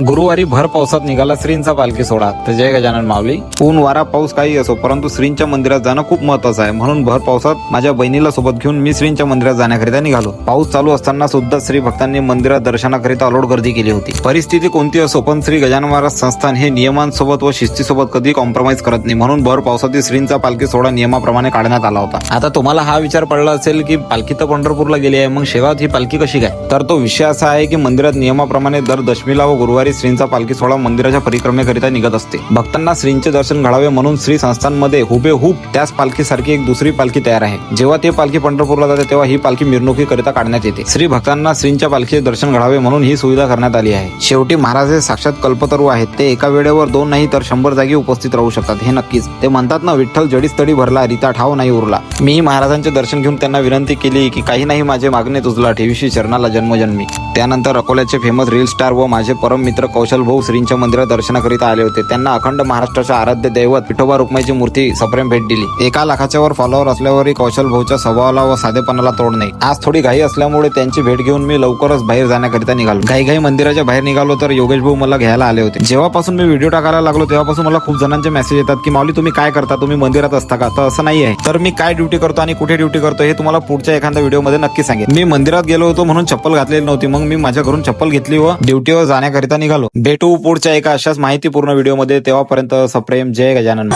गुरुवारी भर पावसात निघाला श्रींचा पालखी सोहळा. तर जय गजानन माऊली. ऊन वारा पाऊस काही असो, परंतु श्रींच्या मंदिरात जाणं खूप महत्वाचं आहे. म्हणून भर पावसात माझ्या बहिणीला सोबत घेऊन मी श्रींच्या मंदिरात जाण्याकरिता निघालो. पाऊस चालू असताना सुद्धा श्री भक्तांनी मंदिरात दर्शनाकरिता अलोट गर्दी केली होती. परिस्थिती कोणती असो, पण श्री गजानन महाराज संस्थान हे नियमांसोबत व शिस्तीसोबत कधी कॉम्प्रोमाइज करत नाही. म्हणून भर पावसातील श्रींचा पालखी सोहळा नियमाप्रमाणे काढण्यात आला होता. आता तुम्हाला हा विचार पडला असेल की पालखी तर पंढरपूरला गेली आहे, मग शेगावात ही पालखी कशी काय? तर तो विषय असा आहे की मंदिरात नियमाप्रमाणे दर दशमीला व गुरुवारी श्रींचा पालखी सोहळा मंदिराच्या परिक्रमेकरिता निघत असते. भक्तांना श्रींचे दर्शन घडावे म्हणून श्री संस्थांमध्ये हुबेहूब त्याच पालखीसारखी एक दुसरी पालखी तयार आहे. जेव्हा ते पालखी पंढरपूरला जाते तेव्हा ही पालखी मिरवणुकीकरिता काढण्यात येते. श्री भक्तांना श्रींच्या पालखीचे दर्शन घडावे म्हणून ही सुविधा करण्यात आली आहे. शेवटी महाराज हे साक्षात कल्पतरू आहेत. ते एका वेळेवर 2 नाही तर 100 जागी उपस्थित राहू शकतात हे नक्कीच. ते म्हणतात ना, विठ्ठल जडीच तडी भरला, रीता ठाव नाही उरला. मी महाराजांचे दर्शन घेऊन त्यांना विनंती केली की काही नाही माझे मागणे तुझला, ठेवीशी चरणाला जन्मजन्मी. त्यानंतर अकोल्याचे फेमस रील स्टार व माझे परम मित्र कौशल भाऊ श्रींच्या मंदिरात दर्शनाकरिता आले होते. त्यांना अखंड महाराष्ट्राच्या आराध्य दैवत विठोबा रुक्माईची मूर्ती सप्रेम भेट दिली. 1 लाखाच्या वर फॉलोअर असल्यावरही कौशल भाऊच्या स्वभावाला व साधेपणाला तोड नाही. आज थोडी घाई असल्यामुळे त्यांची भेट घेऊन मी लवकरच बाहेर जाण्याकरिता निघालो. घाई मंदिराच्या बाहेर निघालो तर योगेश भाऊ मला घ्यायला आले होते. जेव्हापासून मी व्हिडिओ टाकायला लागलो तेव्हापासून मला खूप जणांचे मेसेज येतात की माऊली तुम्ही काय करता, तुम्ही मंदिरात असता का? तर असं नाही आहे. तर मी काय ड्युटी करतो आणि कुठे ड्युटी करतो हे तुम्हाला पुढच्या एखाद्या व्हिडिओमध्ये नक्की सांगेन. मी मंदिरात गेलो होतो म्हणून चप्पल घातलेली नव्हती. मग मी माझ्या घरून चप्पल घेतली व ड्युटीवर जाण्याकरिता निघालो. भेटू पुढच्या एका अशाच माहितीपूर्ण व्हिडिओमध्ये. तेव्हापर्यंत सप्रेम. जय गजानन.